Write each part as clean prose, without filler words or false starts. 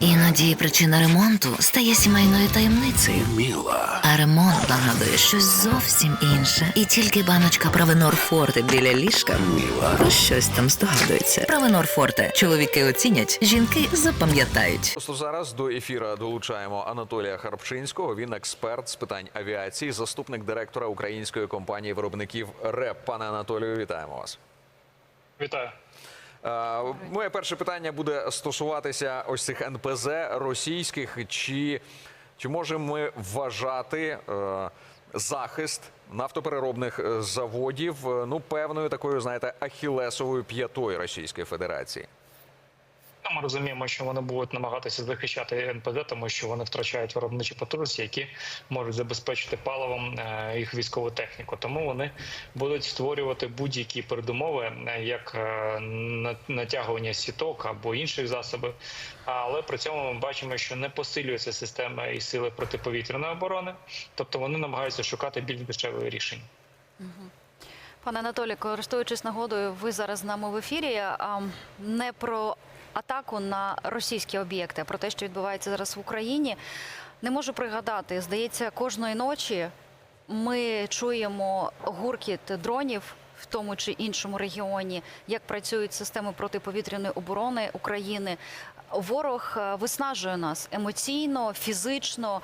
Іноді причина ремонту стає сімейною таємницею. Міла. А ремонт нагадує щось зовсім інше. І тільки баночка Провенор Форте біля ліжка про щось там здогадується. Провенор Форте. Чоловіки оцінять, жінки запам'ятають. Просто зараз до ефіра долучаємо Анатолія Харпчинського. Він експерт з питань авіації, заступник директора української компанії виробників РЕП. Пане Анатолію, вітаємо вас. Вітаю. Моє перше питання буде стосуватися ось цих НПЗ російських. Чи можемо ми вважати захист нафтопереробних заводів певною такою, знаєте, ахілесовою п'ятою Російської Федерації? Ми розуміємо, що вони будуть намагатися захищати НПЗ, тому що вони втрачають виробничі потужності, які можуть забезпечити паливом їх військову техніку. Тому вони будуть створювати будь-які передумови, як натягування сіток або інших засобів. Але при цьому ми бачимо, що не посилюється система і сили протиповітряної оборони, тобто вони намагаються шукати більш дешеві рішення. Пане Анатолій, користуючись нагодою, ви зараз з нами в ефірі. Не про атаку на російські об'єкти, а про те, що відбувається зараз в Україні. Не можу пригадати, здається, кожної ночі ми чуємо гуркіт дронів в тому чи іншому регіоні, як працюють системи протиповітряної оборони України. Ворог виснажує нас емоційно, фізично.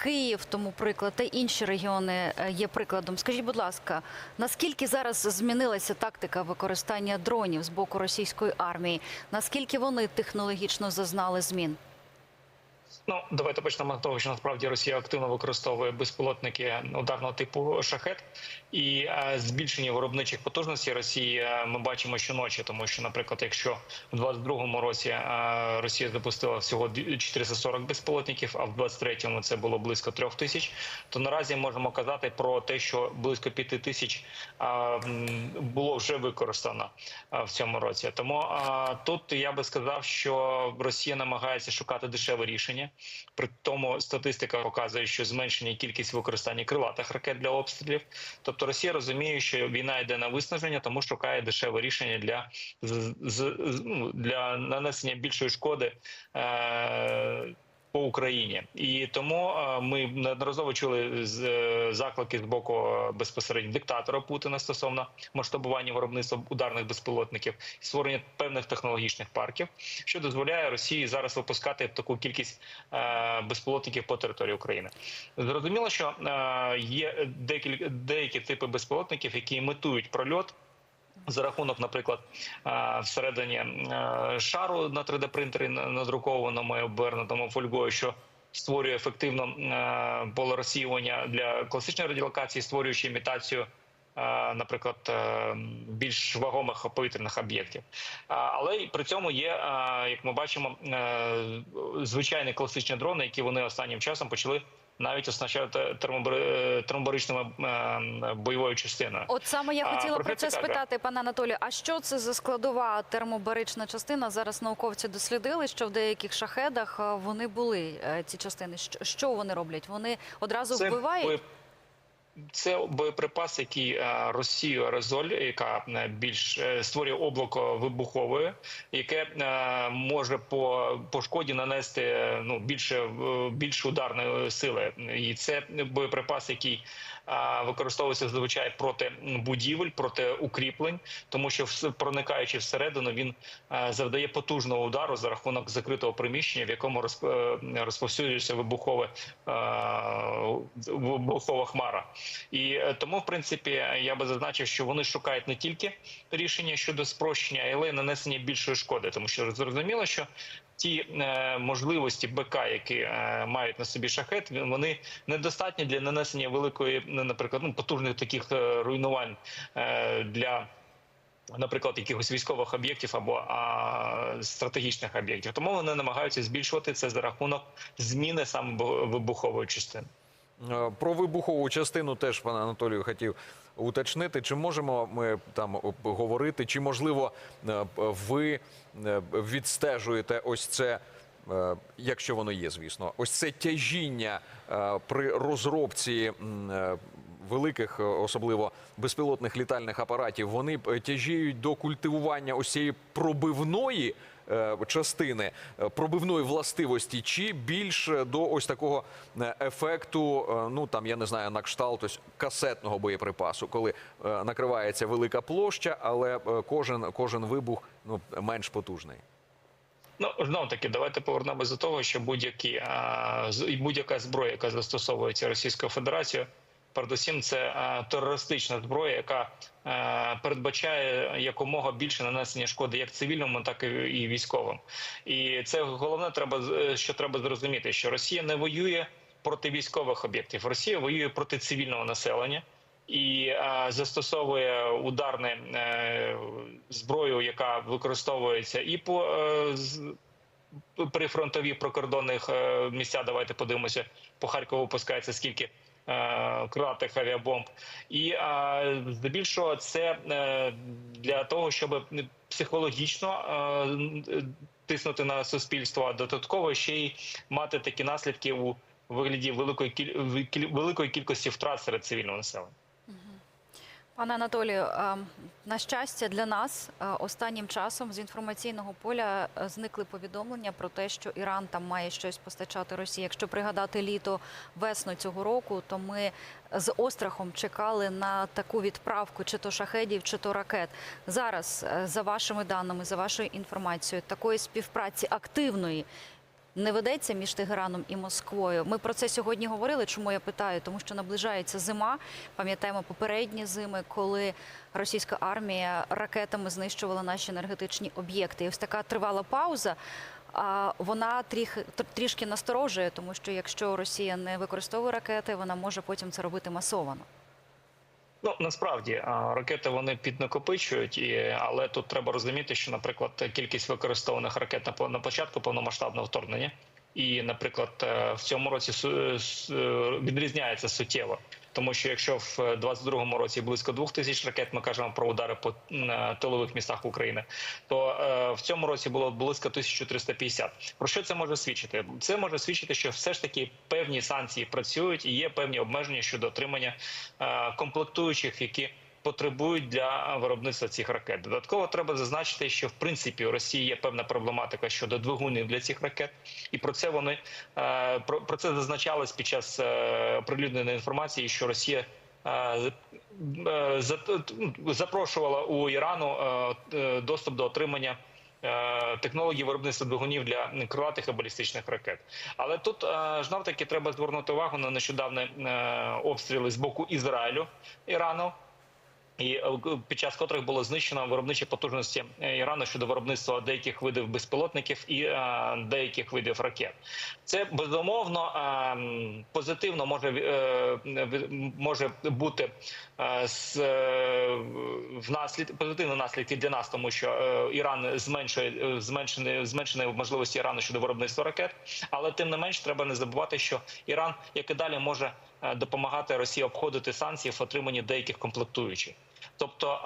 Київ, тому приклад, та інші регіони є прикладом. Скажіть, будь ласка, наскільки зараз змінилася тактика використання дронів з боку російської армії? Наскільки вони технологічно зазнали змін? Давайте почнемо з того, що насправді Росія активно використовує безпілотники ударного типу «Шахед». І збільшення виробничих потужностей Росії ми бачимо щоночі, тому що, наприклад, якщо у 2022 році Росія запустила всього 440 безпілотників, а в 2023 це було близько 3000, то наразі можемо казати про те, що близько 5000 було вже використано в цьому році. Тому тут я би сказав, що Росія намагається шукати дешеве рішення. При тому статистика показує, що зменшення кількість використання крилатих ракет для обстрілів. Тобто Росія розуміє, що війна йде на виснаження, тому шукає дешеве рішення для нанесення більшої шкоди по Україні. І тому ми неодноразово чули заклики з боку безпосередньо диктатора Путіна стосовно масштабування виробництва ударних безпілотників і створення певних технологічних парків, що дозволяє Росії зараз випускати таку кількість безпілотників по території України. Зрозуміло, що є деякі типи безпілотників, які імітують прольот за рахунок, наприклад, всередині шару на 3D-принтері надрукованому і обернутому фольгою, що створює ефективно поле розсіювання для класичної радіолокації, створюючи імітацію, наприклад, більш вагомих повітряних об'єктів. Але при цьому є, як ми бачимо, звичайні класичні дрони, які вони останнім часом почали навіть оснащати термобаричними бойовою частиною. От саме я хотіла про це спитати, пане Анатолію. А що це за складова термобарична частина? Зараз науковці дослідили, що в деяких шахедах вони були, ці частини. Що вони роблять? Вони одразу вбивають? Це боєприпас, який розсіює аерозоль, яка більш створює облако вибухової, яке може по шкоді нанести більше ударної сили. І це боєприпас, який використовується зазвичай проти будівель, проти укріплень, тому що проникаючи всередину, він завдає потужного удару за рахунок закритого приміщення, в якому розповсюджується вибухова хмара. І тому, в принципі, я би зазначив, що вони шукають не тільки рішення щодо спрощення, але й нанесення більшої шкоди, тому що зрозуміло, що ті можливості БК, які мають на собі шахет, вони недостатні для нанесення великої, наприклад, потужних таких руйнувань для, наприклад, якихось військових об'єктів або стратегічних об'єктів. Тому вони намагаються збільшувати це за рахунок зміни саме вибухової частини. Про вибухову частину теж, пане Анатолію, хотів уточнити. Чи можемо ми там говорити, чи, можливо, ви відстежуєте ось це, якщо воно є, звісно, ось це тяжіння при розробці великих, особливо безпілотних літальних апаратів, вони тяжіють до культивування ось цієї пробивної частини пробивної властивості, чи більш до ось такого ефекту, ну там я не знаю, на кшталт ось касетного боєприпасу, коли накривається велика площа, але кожен вибух менш потужний. Ну, знов таки, давайте повернемось до того, що будь-яка зброя, яка застосовується Російською Федерацією, передусім це терористична зброя, яка передбачає якомога більше нанесення шкоди як цивільному, так і військовим. І це головне, що треба зрозуміти, що Росія не воює проти військових об'єктів, Росія воює проти цивільного населення. І застосовує ударну зброю, яка використовується і при фронтові прикордонних місцях. Давайте подивимося, по Харкову випускається скільки крилатих авіабомб. І здебільшого це для того, щоб психологічно тиснути на суспільство, а додатково ще й мати такі наслідки у вигляді великої кількості втрат серед цивільного населення. Пане Анатолію, на щастя для нас, останнім часом з інформаційного поля зникли повідомлення про те, що Іран там має щось постачати Росії. Якщо пригадати літо, весну цього року, то ми з острахом чекали на таку відправку чи то шахедів, чи то ракет. Зараз, за вашими даними, за вашою інформацією, такої співпраці активної не ведеться між Тегераном і Москвою. Ми про це сьогодні говорили. Чому я питаю? Тому що наближається зима. Пам'ятаємо попередні зими, коли російська армія ракетами знищувала наші енергетичні об'єкти. І ось така тривала пауза, вона трішки насторожує, тому що якщо Росія не використовує ракети, вона може потім це робити масовано. Ну, насправді, ракети вони піднакопичують, але тут треба розуміти, що, наприклад, кількість використованих ракет на початку повномасштабного вторгнення і, наприклад, в цьому році відрізняється суттєво. Тому що якщо в 22-му році близько 2000 ракет, ми кажемо про удари по тилових містах України, то в цьому році було близько 1350. Про що це може свідчити? Це може свідчити, що все ж таки певні санкції працюють і є певні обмеження щодо отримання комплектуючих, які потребують для виробництва цих ракет. Додатково треба зазначити, що в принципі у Росії є певна проблематика щодо двигунів для цих ракет, і про це зазначалось під час оприлюдненої інформації, що Росія запрошувала у Ірану доступ до отримання технологій виробництва двигунів для крилатих і балістичних ракет. Але тут знов таки треба звернути увагу на нещодавні обстріли з боку Ізраїлю Ірану, і під час котрих було знищено виробничі потужності Ірану щодо виробництва деяких видів безпілотників і деяких видів ракет. Це, безумовно, позитивно може бути позитивні наслідки для нас, тому що Іран зменшені можливості Ірану щодо виробництва ракет, але тим не менш треба не забувати, що Іран, як і далі, може допомагати Росії обходити санкції в отриманні деяких комплектуючих. Тобто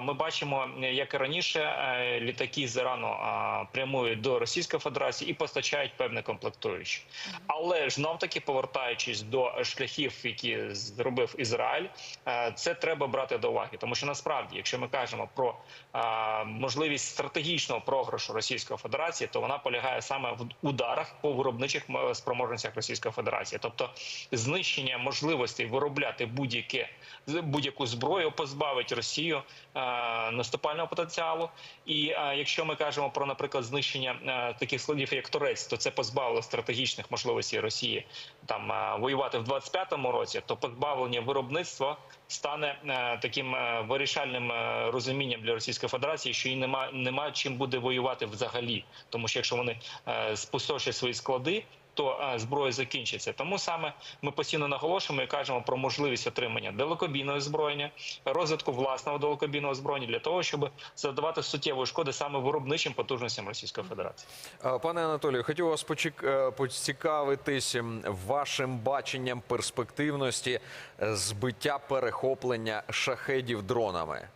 ми бачимо, як і раніше, літаки з Ірану прямують до Російської Федерації і постачають певні комплектуючі. Але ж знов-таки, повертаючись до шляхів, які зробив Ізраїль, це треба брати до уваги. Тому що насправді, якщо ми кажемо про можливість стратегічного програшу Російської Федерації, то вона полягає саме в ударах по виробничих спроможностях Російської Федерації. Тобто знищення можливостей виробляти будь-яку зброю позбавить Росію наступального потенціалу. І якщо ми кажемо про, наприклад, знищення таких складів, як Торець, то це позбавило стратегічних можливостей Росії воювати в 25-му році, то позбавлення виробництва стане таким вирішальним розумінням для Російської Федерації, що їй нема чим буде воювати взагалі. Тому що якщо вони спустошать свої склади, то зброя закінчиться. Тому саме ми постійно наголошуємо і кажемо про можливість отримання далекобійного озброєння, розвитку власного далекобійного озброєння для того, щоб завдавати суттєвої шкоди саме виробничим потужностям Російської Федерації. Пане Анатолію, хотів вас поцікавитись вашим баченням перспективності збиття перехоплення шахедів дронами.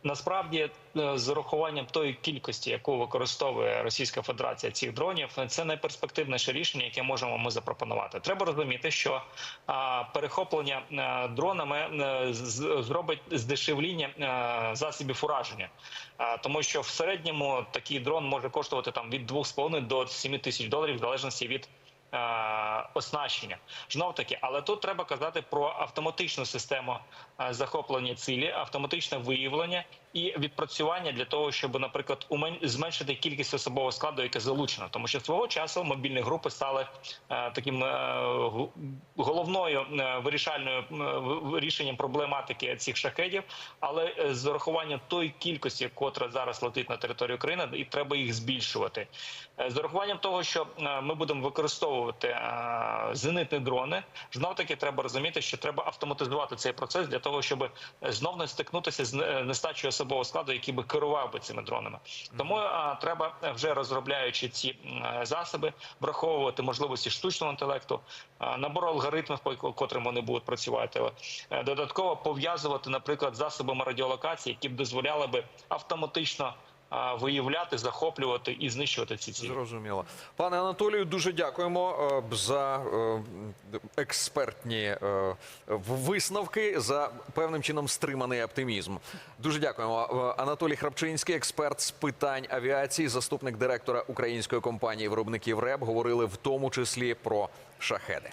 Насправді, з урахуванням тої кількості, яку використовує Російська Федерація цих дронів, це найперспективніше рішення, яке можемо ми запропонувати. Треба розуміти, що перехоплення дронами зробить здешевління засобів ураження. Тому що в середньому такий дрон може коштувати там від 2,5 до 7 тисяч доларів, в залежності від оснащення. Знов таки, але тут треба казати про автоматичну систему захоплення цілі, автоматичне виявлення і відпрацювання для того, щоб, наприклад, зменшити кількість особового складу, яке залучено. Тому що свого часу мобільні групи стали таким головною вирішальною рішенням проблематики цих шахедів, але з урахуванням тої кількості, котра зараз летить на територію України, і треба їх збільшувати. З урахуванням того, що ми будемо використовувати зенитні дрони, знов таки треба розуміти, що треба автоматизувати цей процес для того, щоб знов не стикнутися з нестачею особового складу, який би керував би цими дронами. Тому треба, вже розробляючи ці засоби, враховувати можливості штучного інтелекту, набор алгоритмів, по котрим вони будуть працювати. Додатково пов'язувати, наприклад, засобами радіолокації, які б дозволяли би автоматично виявляти, захоплювати і знищувати ці цілі. Зрозуміло. Пане Анатолію, дуже дякуємо за експертні висновки, за певним чином стриманий оптимізм. Дуже дякуємо. Анатолій Храпчинський, експерт з питань авіації, заступник директора української компанії виробників РЕБ, говорили в тому числі про шахеди.